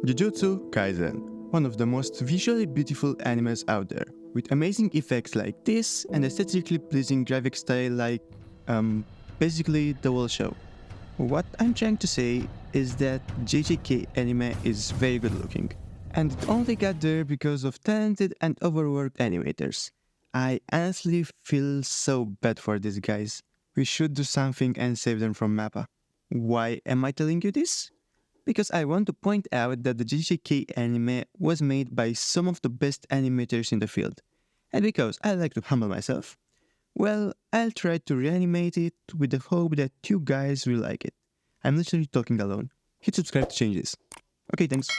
Jujutsu Kaisen, one of the most visually beautiful animes out there, with amazing effects like this and aesthetically pleasing graphic style like, basically the whole show. What I'm trying to say is that JJK anime is very good looking, and it only got there because of talented and overworked animators. I honestly feel so bad for these guys. We should do something and save them from MAPPA. Why am I telling you this? Because I want to point out that the JJK anime was made by some of the best animators in the field. And because I like to humble myself, well, I'll try to reanimate it with the hope that you guys will like it. I'm literally talking alone. Hit subscribe to change this. Okay, thanks.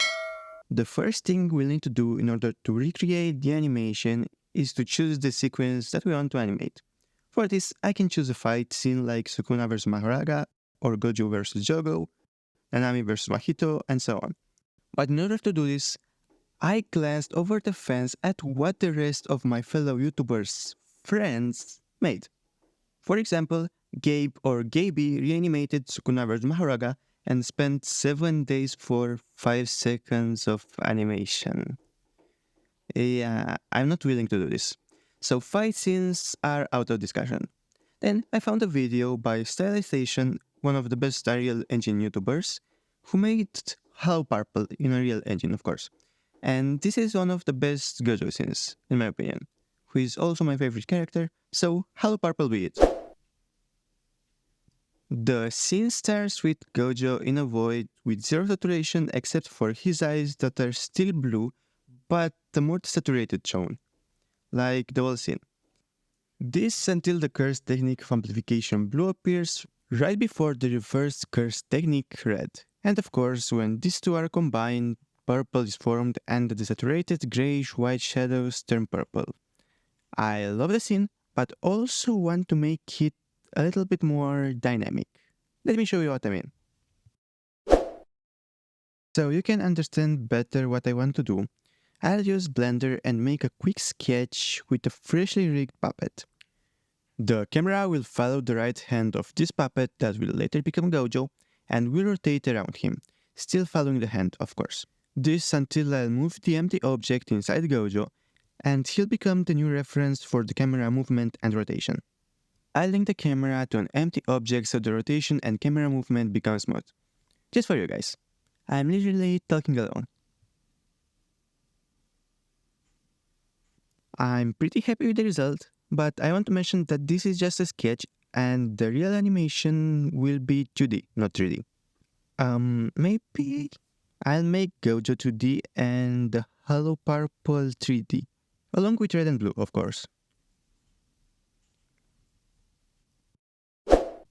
The first thing we'll need to do in order to recreate the animation is to choose the sequence that we want to animate. For this, I can choose a fight scene like Sukuna vs Maharaga, or Gojo vs Jogo, Nanami vs Mahito, and so on. But in order to do this, I glanced over the fence at what the rest of my fellow YouTubers' friends made. For example, Gabe or Gaby reanimated Sukuna vs Maharaga and spent 7 days for 5 seconds of animation. Yeah, I'm not willing to do this. So fight scenes are out of discussion. Then I found a video by Stylization, one of the best Unreal Engine YouTubers, who made Hello Purple in a real engine, of course. And this is one of the best Gojo scenes, in my opinion, who is also my favorite character, so Hello Purple be it. The scene starts with Gojo in a void with zero saturation except for his eyes that are still blue, but a more saturated tone, like the whole scene. This until the curse technique of amplification blue appears right before the reverse curse technique red. And of course, when these two are combined, purple is formed and the desaturated grayish-white shadows turn purple. I love the scene, but also want to make it a little bit more dynamic. Let me show you what I mean. So you can understand better what I want to do, I'll use Blender and make a quick sketch with a freshly rigged puppet. The camera will follow the right hand of this puppet that will later become Gojo and will rotate around him, still following the hand, of course. This until I'll move the empty object inside Gojo and he'll become the new reference for the camera movement and rotation. I'll link the camera to an empty object so the rotation and camera movement become smooth. Just for you guys. I'm literally talking alone. I'm pretty happy with the result, but I want to mention that this is just a sketch and the real animation will be 2D, not 3D. Maybe I'll make Gojo 2D and the Hello Purple 3D, along with red and blue, of course.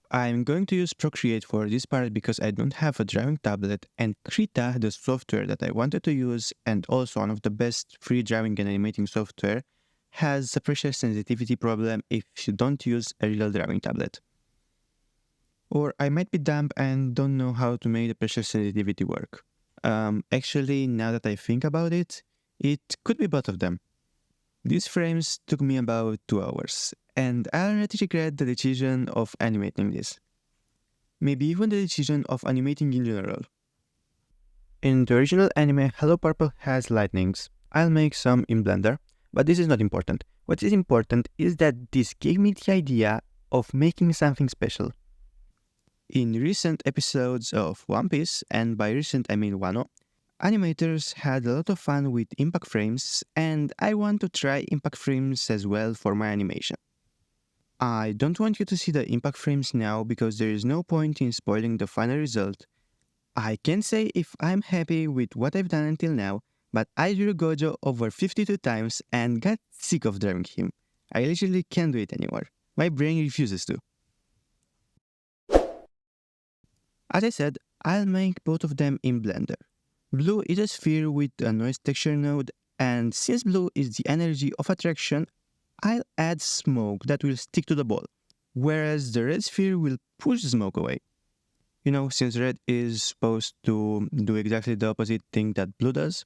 I'm going to use Procreate for this part because I don't have a drawing tablet, and Krita, the software that I wanted to use and also one of the best free drawing and animating software, has a pressure sensitivity problem if you don't use a real drawing tablet. Or I might be dumb and don't know how to make the pressure sensitivity work. Actually, now that I think about it, it could be both of them. These frames took me about 2 hours, and I already regret the decision of animating this. Maybe even the decision of animating in general. In the original anime, Hello Purple has lightnings. I'll make some in Blender, but this is not important. What is important is that this gave me the idea of making something special. In recent episodes of One Piece, and by recent I mean Wano, animators had a lot of fun with impact frames, and I want to try impact frames as well for my animation. I don't want you to see the impact frames now because there is no point in spoiling the final result. I can say if I'm happy with what I've done until now, but I drew Gojo over 52 times and got sick of drawing him. I literally can't do it anymore. My brain refuses to. As I said, I'll make both of them in Blender. Blue is a sphere with a noise texture node, and since blue is the energy of attraction, I'll add smoke that will stick to the ball, whereas the red sphere will push the smoke away. You know, since red is supposed to do exactly the opposite thing that blue does,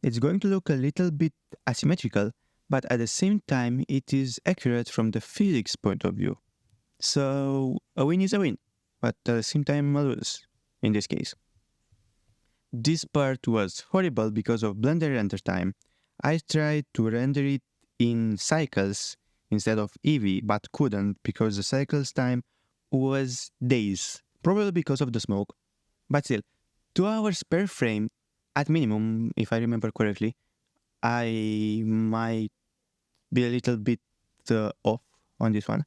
it's going to look a little bit asymmetrical, but at the same time it is accurate from the physics point of view. So a win is a win, but at the same time a lose, in this case. This part was horrible because of Blender render time. I tried to render it in cycles instead of EV, but couldn't because the cycles time was days, probably because of the smoke. But still, 2 hours per frame at minimum, if I remember correctly. I might be a little bit off on this one,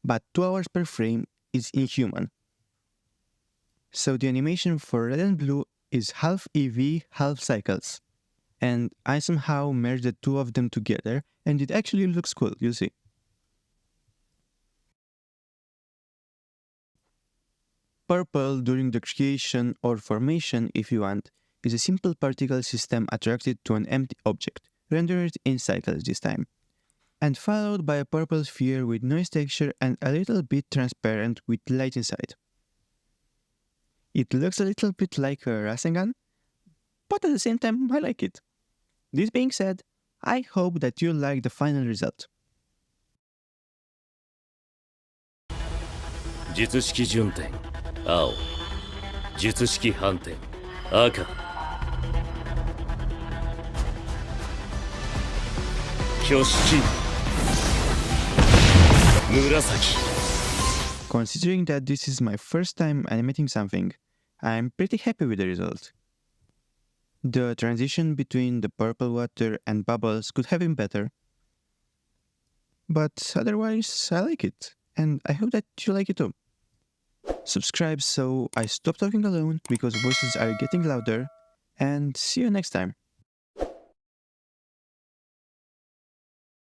but 2 hours per frame is inhuman. So the animation for red and blue is half EV, half cycles. And I somehow merged the two of them together, and it actually looks cool, you see. Purple during the creation or formation, if you want, is a simple particle system attracted to an empty object, rendered in cycles this time, and followed by a purple sphere with noise texture and a little bit transparent with light inside. It looks a little bit like a Rasengan, but at the same time I like it. This being said, I hope that you like the final result. 術式順転青術式反転赤挙式紫 Considering that this is my first time animating something, I'm pretty happy with the result. The transition between the purple water and bubbles could have been better, but otherwise I like it, and I hope that you like it too. Subscribe so I stop talking alone because voices are getting louder, and see you next time.